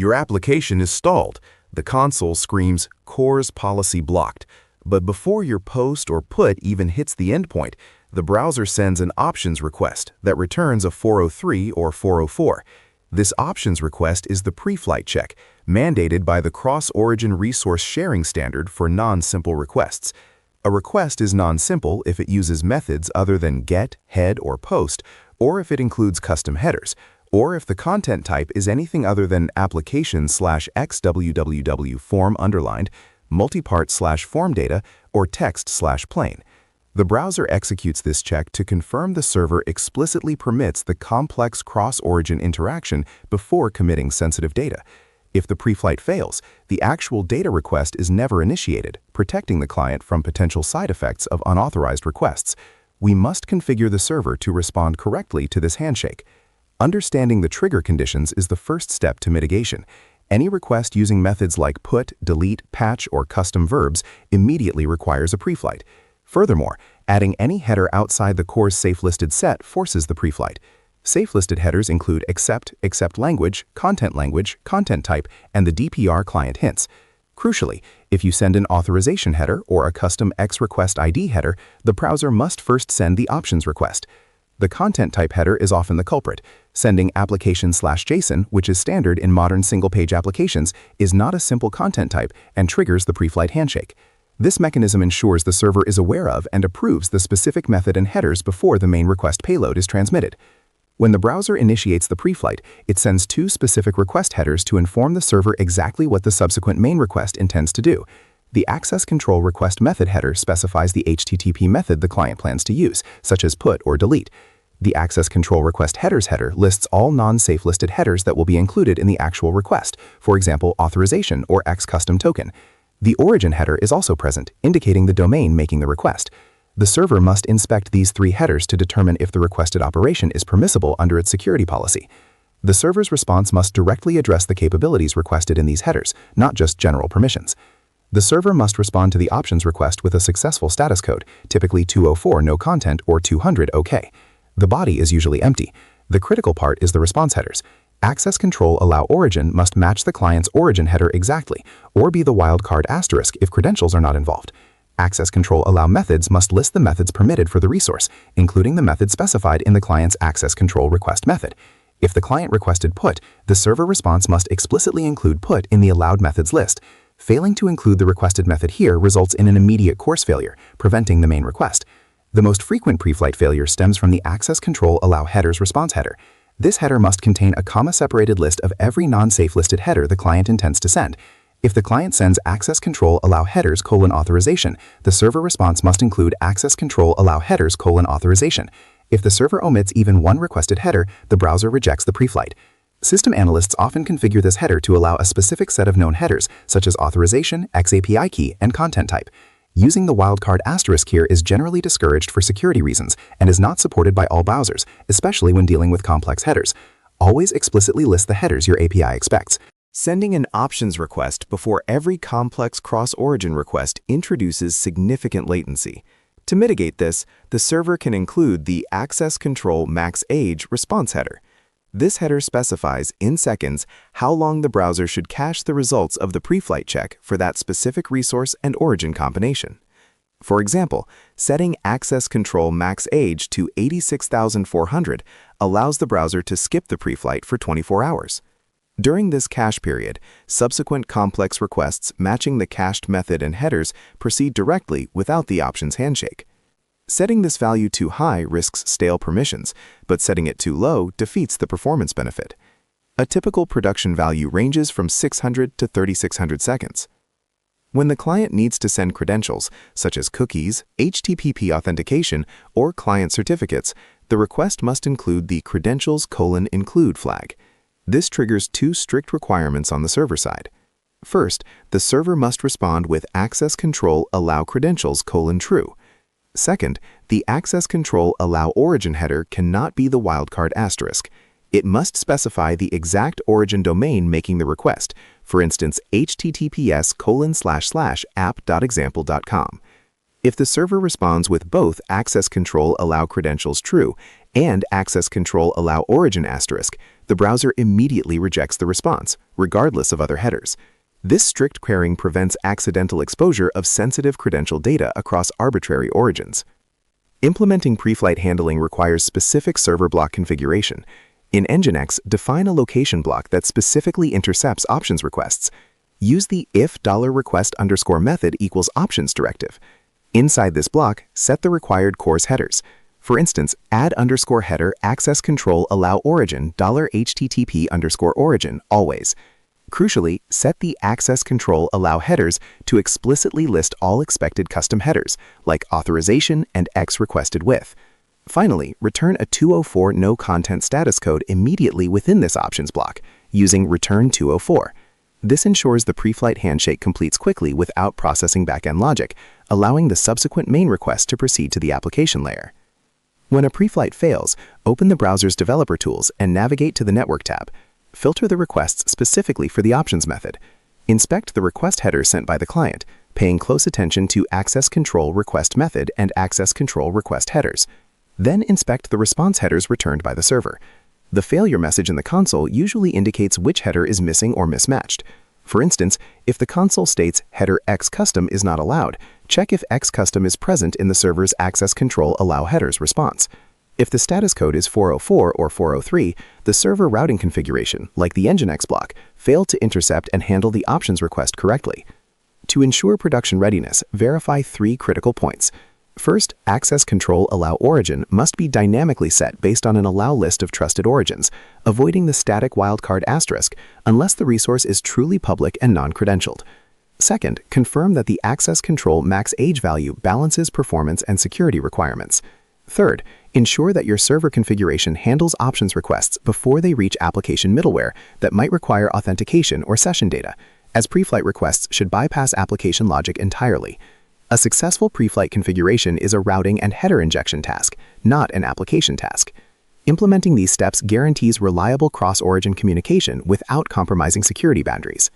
Your application is stalled. The console screams CORS policy blocked. But before your post or put even hits the endpoint, the browser sends an options request that returns a 403 or 404. This options request is the preflight check, mandated by the Cross-Origin Resource Sharing Standard for non-simple requests. A request is non-simple if it uses methods other than get, head, or post, or if it includes custom headers, or if the content type is anything other than application/xwww form underlined, multipart/form data, or text/plain. The browser executes this check to confirm the server explicitly permits the complex cross-origin interaction before committing sensitive data. If the preflight fails, the actual data request is never initiated, protecting the client from potential side effects of unauthorized requests. We must configure the server to respond correctly to this handshake. Understanding the trigger conditions is the first step to mitigation. Any request using methods like put, delete, patch, or custom verbs immediately requires a preflight. Furthermore, adding any header outside the CORS safe-listed set forces the preflight. Safe-listed headers include accept language, content type, and the DPR client hints. Crucially, if you send an authorization header or a custom XRequest ID header, the browser must first send the options request. The content type header is often the culprit. Sending application/JSON, which is standard in modern single-page applications, is not a simple content type and triggers the preflight handshake. This mechanism ensures the server is aware of and approves the specific method and headers before the main request payload is transmitted. When the browser initiates the preflight, it sends two specific request headers to inform the server exactly what the subsequent main request intends to do. The access control request method header specifies the HTTP method the client plans to use, such as put or delete. The access control request headers header lists all non-safe listed headers that will be included in the actual request, for example, authorization or X-custom token. The origin header is also present, indicating the domain making the request. The server must inspect these three headers to determine if the requested operation is permissible under its security policy. The server's response must directly address the capabilities requested in these headers, not just general permissions. The server must respond to the options request with a successful status code, typically 204 no content or 200 OK. The body is usually empty. The critical part is the response headers. Access control allow origin must match the client's origin header exactly, or be the wildcard asterisk if credentials are not involved. Access control allow methods must list the methods permitted for the resource, including the method specified in the client's access control request method. If the client requested put, the server response must explicitly include put in the allowed methods list. Failing to include the requested method here results in an immediate CORS failure, preventing the main request. The most frequent preflight failure stems from the access control allow headers response header. This header must contain a comma-separated list of every non-safe listed header the client intends to send. If the client sends access control allow headers authorization, the server response must include access control allow headers authorization. If the server omits even one requested header, the browser rejects the preflight. System analysts often configure this header to allow a specific set of known headers, such as authorization, XAPI key, and content type. Using the wildcard asterisk here is generally discouraged for security reasons and is not supported by all browsers, especially when dealing with complex headers. Always explicitly list the headers your API expects. Sending an options request before every complex cross-origin request introduces significant latency. To mitigate this, the server can include the access control max age response header. This header specifies, in seconds, how long the browser should cache the results of the preflight check for that specific resource and origin combination. For example, setting access control max age to 86,400 allows the browser to skip the preflight for 24 hours. During this cache period, subsequent complex requests matching the cached method and headers proceed directly without the options handshake. Setting this value too high risks stale permissions, but setting it too low defeats the performance benefit. A typical production value ranges from 600 to 3600 seconds. When the client needs to send credentials, such as cookies, HTTP authentication, or client certificates, the request must include the credentials::include flag. This triggers two strict requirements on the server side. First, the server must respond with access control allow credentials::true. Second, the access control allow origin header cannot be the wildcard asterisk. It must specify the exact origin domain making the request, for instance, https://app.example.com. If the server responds with both access control allow credentials true and access control allow origin asterisk, the browser immediately rejects the response, regardless of other headers. This strict querying prevents accidental exposure of sensitive credential data across arbitrary origins. Implementing preflight handling requires specific server block configuration. In Nginx, define a location block that specifically intercepts options requests. Use the if $request_ method equals options directive. Inside this block, set the required CORS headers. For instance, add _header access control allow origin $http_origin always. Crucially, set the access control allow headers to explicitly list all expected custom headers, like authorization and X requested with. Finally, return a 204 no content status code immediately within this options block, using return 204. This ensures the preflight handshake completes quickly without processing backend logic, allowing the subsequent main request to proceed to the application layer. When a preflight fails, open the browser's developer tools and navigate to the Network tab. Filter the requests specifically for the options method. Inspect the request headers sent by the client, paying close attention to access control request method and access control request headers. Then inspect the response headers returned by the server. The failure message in the console usually indicates which header is missing or mismatched. For instance, if the console states header X custom is not allowed, check if X custom is present in the server's access control allow headers response. If the status code is 404 or 403, the server routing configuration, like the Nginx block, failed to intercept and handle the options request correctly. To ensure production readiness, verify 3 critical points. First, access control allow origin must be dynamically set based on an allow list of trusted origins, avoiding the static wildcard asterisk unless the resource is truly public and non-credentialed. Second, confirm that the access control max age value balances performance and security requirements. Third, ensure that your server configuration handles options requests before they reach application middleware that might require authentication or session data, as preflight requests should bypass application logic entirely. A successful preflight configuration is a routing and header injection task, not an application task. Implementing these steps guarantees reliable cross-origin communication without compromising security boundaries.